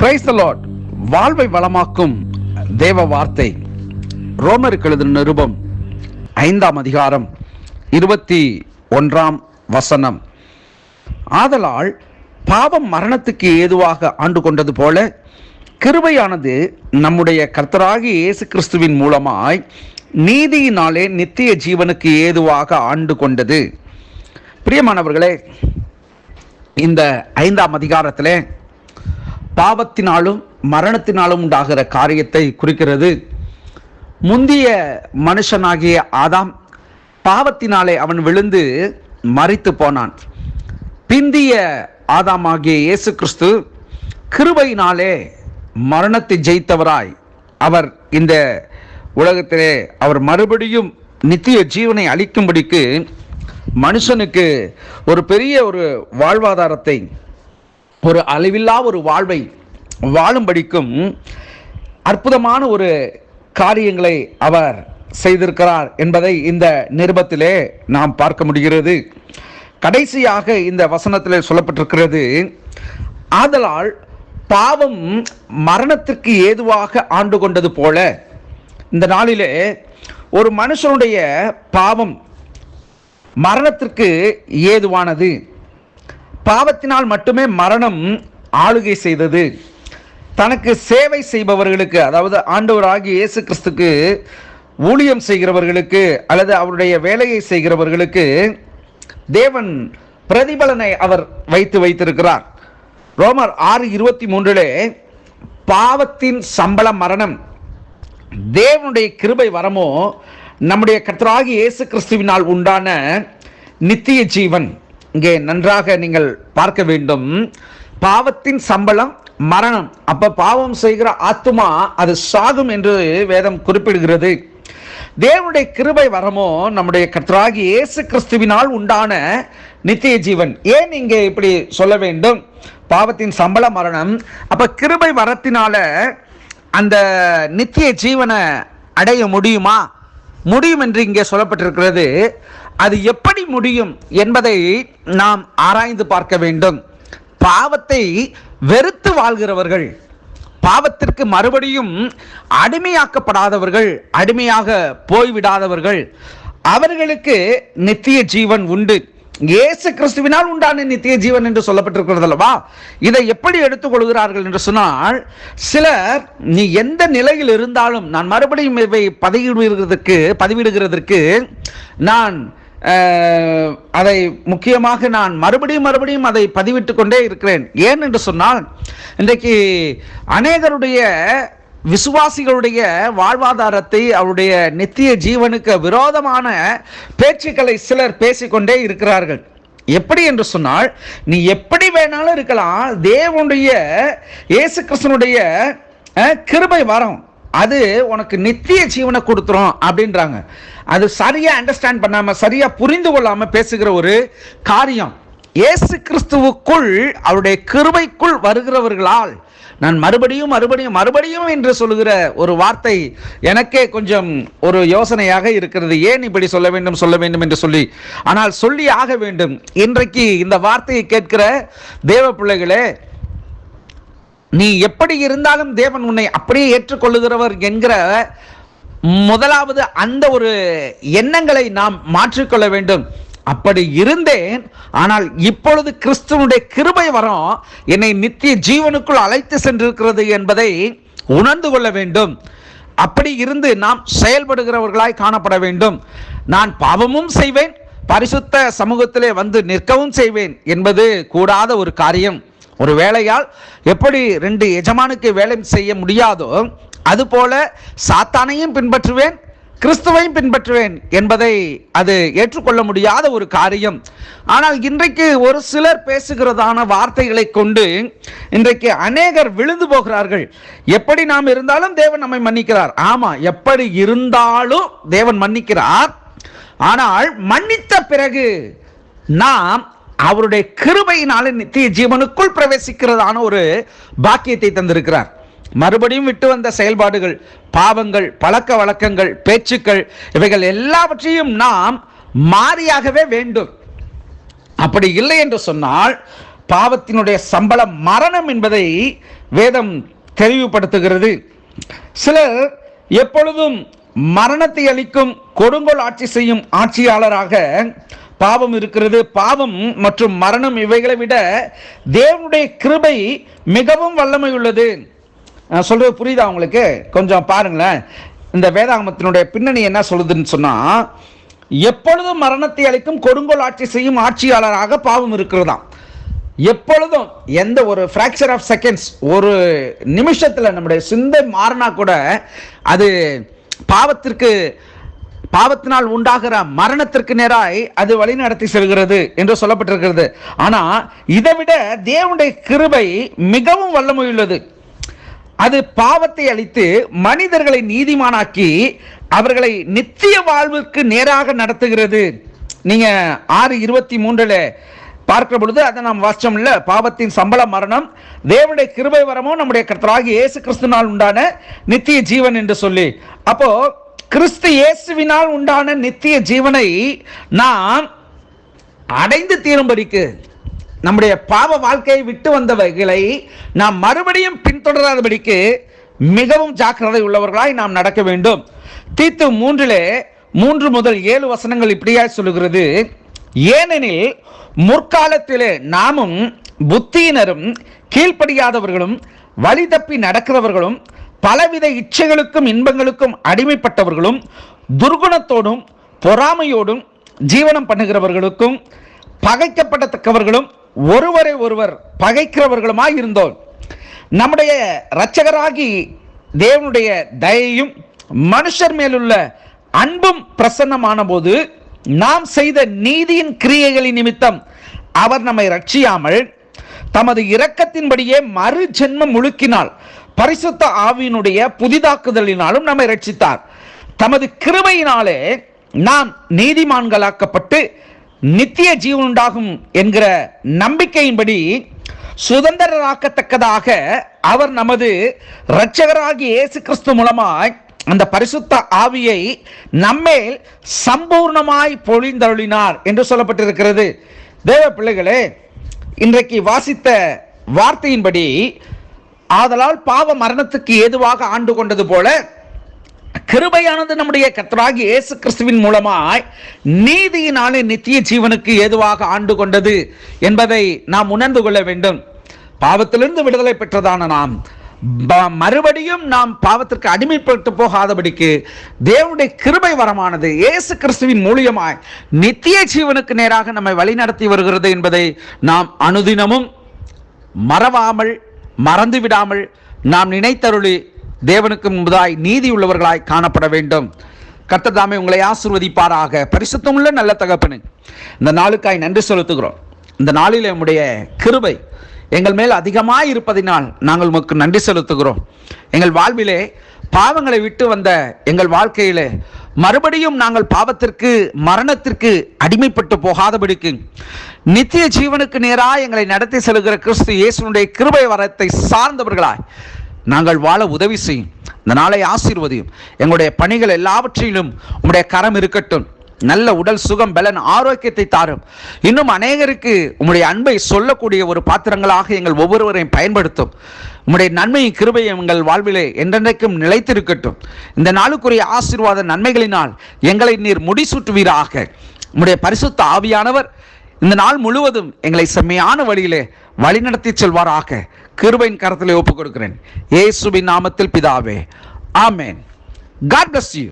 Praise the Lord. வாழ்வை வளமாக்கும் தேவ வார்த்தை ரோமருக்கு எழுதின நிருபம் 5ஆம் அதிகாரம் 21ஆம் வசனம். ஆதலால் பாவம் மரணத்துக்கு ஏதுவாக ஆண்டு கொண்டது போல கிருபையானது நம்முடைய கர்த்தராகிய இயேசு கிறிஸ்துவின் மூலமாய் நீதியினாலே நித்திய ஜீவனுக்கு ஏதுவாக ஆண்டு கொண்டது. பிரியமானவர்களே, இந்த 5ஆம் அதிகாரத்திலே பாவத்தினாலும் மரணத்தினாலும் உண்டாகிற காரியத்தை குறிக்கிறது. முந்திய மனுஷனாகிய ஆதாம் பாவத்தினாலே அவன் விழுந்து மரித்து போனான். பிந்திய ஆதாமாகிய இயேசு கிறிஸ்து கிருபையினாலே மரணத்தை ஜெயித்தவராய் அவர் இந்த உலகத்திலே அவர் மறுபடியும் நித்திய ஜீவனை அளிக்கும்படிக்கு மனுஷனுக்கு ஒரு பெரிய ஒரு வாழ்வாதாரத்தை, ஒரு அளவில்லா ஒரு வாழ்வை வாழும்படிக்கும் அற்புதமான ஒரு காரியங்களை அவர் செய்திருக்கிறார் என்பதை இந்த நிருபத்திலே நாம் பார்க்க முடிகிறது. கடைசியாக இந்த வசனத்திலே சொல்லப்பட்டிருக்கிறது, ஆதலால் பாவம் மரணத்திற்கு ஏதுவாக ஆண்டு கொண்டது போல. இந்த நாளிலே ஒரு மனுஷனுடைய பாவம் மரணத்திற்கு ஏதுவானது. பாவத்தினால் மட்டுமே மரணம் ஆளுகை செய்தது. தனக்கு சேவை செய்பவர்களுக்கு, அதாவது ஆண்டவராகிய இயேசு கிறிஸ்துக்கு ஊழியம் செய்கிறவர்களுக்கு அல்லது அவருடைய வேலையை செய்கிறவர்களுக்கு தேவன் பிரதிபலனை அவர் வைத்திருக்கிறார். ரோமர் 6:23 பாவத்தின் சம்பளம் மரணம், தேவனுடைய கிருபை வரமோ நம்முடைய கர்த்தராகிய இயேசு கிறிஸ்துவினால் உண்டான நித்திய ஜீவன். இங்கே நன்றாக நீங்கள் பார்க்க வேண்டும். பாவத்தின் சம்பளம் மரணம். அப்ப பாவம் செய்கிற ஆத்துமா அது சாகும் என்று வேதம் குறிப்பிடுகிறது. தேவனுடைய கிருபை வரமோ நம்முடைய கர்த்தராகிய இயேசு கிறிஸ்துவினால் உண்டான நித்திய ஜீவன். ஏன் இங்கே இப்படி சொல்ல வேண்டும்? பாவத்தின் சம்பளம் மரணம். அப்ப கிருபை வரத்தினால அந்த நித்திய ஜீவனை அடைய முடியுமா? முடியும் என்று இங்கே சொல்லப்பட்டிருக்கிறது. அது எப்படி முடியும் என்பதை நாம் ஆராய்ந்து பார்க்க வேண்டும். பாவத்தை வெறுத்து வாழ்கிறவர்கள், பாவத்திற்கு மறுபடியும் அடிமையாக்கப்படாதவர்கள், அடிமையாக போய்விடாதவர்கள், அவர்களுக்கு நித்திய ஜீவன் உண்டு. இயேசு கிறிஸ்துவினால் உண்டான நித்திய ஜீவன் என்று சொல்லப்பட்டிருக்கிறது அல்லவா? இதை எப்படி எடுத்துக்கொள்கிறார்கள் என்று சொன்னால், சிலர் நீ எந்த நிலையில் இருந்தாலும் நான் மறுபடியும் இவை பதிவிடுகிறதற்கு நான் அதை முக்கியமாக நான் மறுபடியும் அதை பதிவிட்டு கொண்டே இருக்கிறேன். ஏன் என்று சொன்னால், இன்றைக்கு அநேகருடைய விசுவாசிகளுடைய வாழ்வாதாரத்தை, அவருடைய நித்திய ஜீவனுக்கு விரோதமான பேச்சுக்களை சிலர் பேசிக்கொண்டே இருக்கிறார்கள். எப்படி என்று சொன்னால், நீ எப்படி வேணாலும் இருக்கலாம், தேவனுடைய இயேசு கிறிஸ்துனுடைய கிருபை வரும், அது உனக்கு நித்திய ஜீவனை கொடுத்துரும் அப்படின்றாங்க. அது சரியா அண்டர்ஸ்டாண்ட் பண்ணாம, சரியா புரிந்து கொள்ளாம பேசுகிற ஒரு காரியம். இயேசு கிறிஸ்துவுக்குள், அவருடைய கிருபைக்குள் வருகிறவர்களால் நான் மறுபடியும் என்று சொல்லுகிற ஒரு வார்த்தை எனக்கே கொஞ்சம் ஒரு யோசனையாக இருக்கிறது. ஏன் இப்படி சொல்ல வேண்டும் என்று சொல்லி, ஆனால் சொல்லி ஆக வேண்டும். இன்றைக்கு இந்த வார்த்தையை கேட்கிற தேவ பிள்ளைகளே, நீ எப்படி இருந்தாலும் தேவன் உன்னை அப்படியே ஏற்றுக்கொள்ளுகிறவர் என்கிற முதலாவது அந்த ஒரு எண்ணங்களை நாம் மாற்றிக்கொள்ள வேண்டும். அப்படி இருந்தேன், ஆனால் இப்பொழுது கிறிஸ்துவனுடைய கிருபை வரம் என்னை நித்திய ஜீவனுக்குள் அழைத்து சென்றிருக்கிறது என்பதை உணர்ந்து கொள்ள வேண்டும். அப்படி இருந்து நாம் செயல்படுகிறவர்களாய் காணப்பட வேண்டும். நான் பாவமும் செய்வேன், பரிசுத்த சமூகத்திலே வந்து நிற்கவும் செய்வேன் என்பது கூடாத ஒரு காரியம். ஒரு வேலையால் எப்படி 2 எஜமானுக்கு வேலை செய்ய முடியாதோ அதுபோல சாத்தானையும் பின்பற்றுவேன், கிறிஸ்துவையும் பின்பற்றுவேன் என்பதை அது ஏற்றுக்கொள்ள முடியாத ஒரு காரியம். ஆனால் இன்றைக்கு ஒரு சிலர் பேசுகிறதான வார்த்தைகளை கொண்டு இன்றைக்கு அநேகர் விழுந்து போகிறார்கள். எப்படி நாம் இருந்தாலும் தேவன் நம்மை மன்னிக்கிறார். ஆமா, எப்படி இருந்தாலும் தேவன் மன்னிக்கிறார். ஆனால் மன்னித்த பிறகு நாம் அவருடைய கிருபையினாலே நித்திய ஜீவனுக்குள் பிரவேசிக்கிறதான ஒரு பாக்கியத்தை தந்திருக்கிறார். மறுபடியும் விட்டு வந்த செயல்பாடுகள், பாவங்கள், பழக்க வழக்கங்கள், பேச்சுக்கள், இவைகள் எல்லாவற்றையும் நாம் மாறியாகவே வேண்டும். அப்படி இல்லை என்று சொன்னால் பாவத்தினுடைய சம்பளம் மரணம் என்பதை வேதம் தெளிவுபடுத்துகிறது. சிலர் எப்பொழுதும் மரணத்தை அளிக்கும் கொடுங்கோல் ஆட்சி செய்யும் ஆட்சியாளராக பாவம் இருக்கிறது. பாவம் மற்றும் மரணம் இவைகளை விட தேவனுடைய கிருபை மிகவும் வல்லமை உள்ளது. சொல்றது புரியுதா உங்களுக்கு? கொஞ்சம் பாருங்களேன். இந்த வேதாகமத்தினுடைய பின்னணி என்ன சொல்லுதுன்னு சொன்னா, எப்பொழுதும் மரணத்தை அளிக்கும் கொடுங்கோல் ஆட்சி செய்யும் ஆட்சியாளராக பாவம் இருக்கிறதாம். எப்பொழுதும் எந்த ஒரு ஃப்ராக்சர் ஆஃப் செகண்ட்ஸ், ஒரு நிமிஷத்தில் நம்முடைய சிந்தை மாறினா கூட அது பாவத்தினால் உண்டாகிற மரணத்திற்கு நேராய் அது வழி நடத்தி செல்கிறது என்று சொல்லப்பட்டிருக்கிறது. ஆனா இதை விட தேவனுடைய கிருபை மிகவும் வல்லமையுள்ளது. அது பாவத்தை அழித்து மனிதர்களை நீதிமானாக்கி அவர்களை நித்திய வாழ்விற்கு நேராக நடத்துகிறது. நீங்க 6:23 பார்க்கிற பொழுது அதை நாம் வாசிச்சோம் இல்ல, பாவத்தின் சம்பளம் மரணம், தேவனுடைய கிருபை வரமோ நம்முடைய கர்த்தராகிய இயேசு கிறிஸ்துவினால் உண்டான நித்திய ஜீவன் என்று சொல்லி. அப்போ கிறிஸ்து இயேசுவினால் உண்டான நித்திய ஜீவனை நாம் அடைந்து தீரும்படிக்கு, நம்முடைய பாவ வாழ்க்கையை விட்டு வந்தவைகளை நாம் மறுபடியும் பின்தொடராதபடிக்கு மிகவும் ஜாக்கிரதை உள்ளவர்களாய் நாம் நடக்க வேண்டும். தீத்து 3 முதல் 7 வசனங்கள் இப்படியாய் சொல்லுகிறது. ஏனெனில் முற்காலத்திலே நாமும் புத்தியினரும் கீழ்ப்படியாதவர்களும் வழி தப்பி நடக்கிறவர்களும் பலவித இச்சைகளுக்கும் இன்பங்களுக்கும் அடிமைப்பட்டவர்களும் துர்குணத்தோடும் பொறாமையோடும் ஜீவனம் பண்ணுகிறவர்களுக்கும் பகைக்கப்படத்தக்கவர்களும் ஒருவரை ஒருவர் பகைக்கிறவர்களுமாய் இருந்தோம். நம்முடைய இரட்சகராகி தேவனுடைய தயையும் மனுஷர் மேலுள்ள அன்பும் பிரசன்னமான போது நாம் செய்த நீதியின் கிரியைகளின் நிமித்தம் அவர் நம்மை ரட்சியாமல் தமது இரக்கத்தின்படியே மறு ஜென்மம் முழுக்கினால் பரிசுத்த ஆவியினுடைய புதிதாக்குதலினாலும் நம்மை ரட்சித்தார். தமது கிருபையினாலே நாம் நீதிமான்களாக்கப்பட்டு நித்திய ஜீவன் உண்டாகும் என்கிற நம்பிக்கையின்படி சுதந்திரராக்கத்தக்கதாக அவர் நமது இரட்சகராகிய இயேசு கிறிஸ்து மூலமாய் அந்த பரிசுத்த ஆவியை நம்மேல் சம்பூர்ணமாய் பொழிந்தருளினார் என்று சொல்லப்பட்டிருக்கிறது. தேவ பிள்ளைகளே, இன்றைக்கு வாசித்த வார்த்தையின்படி, ஆதலால் பாவ மரணத்துக்கு ஏதுவாக ஆண்டு கொண்டது போல கிருபையானது நம்முடைய கர்த்தராகிய இயேசு கிறிஸ்துவின் மூலமாய் நீதியினாலே நித்திய ஜீவனுக்கு ஏதுவாக ஆண்டு கொண்டது என்பதை நாம் உணர்ந்து கொள்ள வேண்டும். பாவத்திலிருந்து விடுதலை பெற்றதான நாம் மறுபடியும் நாம் பாவத்திற்கு அடிமைப்பட்டு போகாதபடிக்கு தேவனுடைய கிருபை வரமானது இயேசு கிறிஸ்துவின் மூலியமாய் நித்திய ஜீவனுக்கு நேராக நம்மை வழிநடத்தி வருகிறது என்பதை நாம் அனுதினமும் மறவாமல் மறந்து விடாமல் நாம் நினைத்தருளி தேவனுக்கு முன்பதாய் நீதி உள்ளவர்களாய் காணப்பட வேண்டும். கர்த்தர் தாமே உங்களை ஆசீர்வதிப்பாராக. பரிசுத்தமுள்ள நல்ல தகப்பனே, இந்த நாளுக்காய் நன்றி செலுத்துகிறோம். இந்த நாளில் நம்முடைய கிருபை எங்கள் மேல் அதிகமாய் இருப்பதினால் நாங்கள் உமக்கு நன்றி செலுத்துகிறோம். எங்கள் வாழ்விலே பாவங்களை விட்டு வந்த எங்கள் வாழ்க்கையிலே மறுபடியும் நாங்கள் பாவத்திற்கு மரணத்திற்கு அடிமைப்பட்டு போகாதபடிக்கு நித்திய ஜீவனுக்கு நேராக எங்களை நடத்தி செல்கிற கிறிஸ்து இயேசுனுடைய கிருபை வரத்தை சார்ந்தவர்களாய் நாங்கள் வாழ உதவி செய்யும். இந்த நாளை ஆசீர்வதியும். எங்களுடைய பணிகள் எல்லாவற்றிலும் உம்முடைய கரம் இருக்கட்டும். நல்ல உடல் சுகம், பலன், ஆரோக்கியத்தை தாரும். இன்னும் அநேகருக்கு உம்முடைய அன்பை சொல்லக்கூடிய ஒரு பாத்திரங்களாக எங்கள் ஒவ்வொருவரையும் பயன்படுத்தும். உம்முடைய நன்மையும் கிருபையும் எங்கள் வாழ்விலே என்றென்றைக்கும் நிலைத்திருக்கட்டும். இந்த நாளுக்குரிய ஆசீர்வாத நன்மைகளினால் எங்களை நீர் முடிசூட்டுவீராக. உம்முடைய பரிசுத்த ஆவியானவர் இந்த நாள் முழுவதும் எங்களை செம்மையான வழியிலே வழிநடத்தி செல்வாராக. கிருபையின் கரத்திலே ஒப்புக் கொடுக்கிறேன். இயேசுவின் நாமத்தில் பிதாவே, ஆமென். God bless you.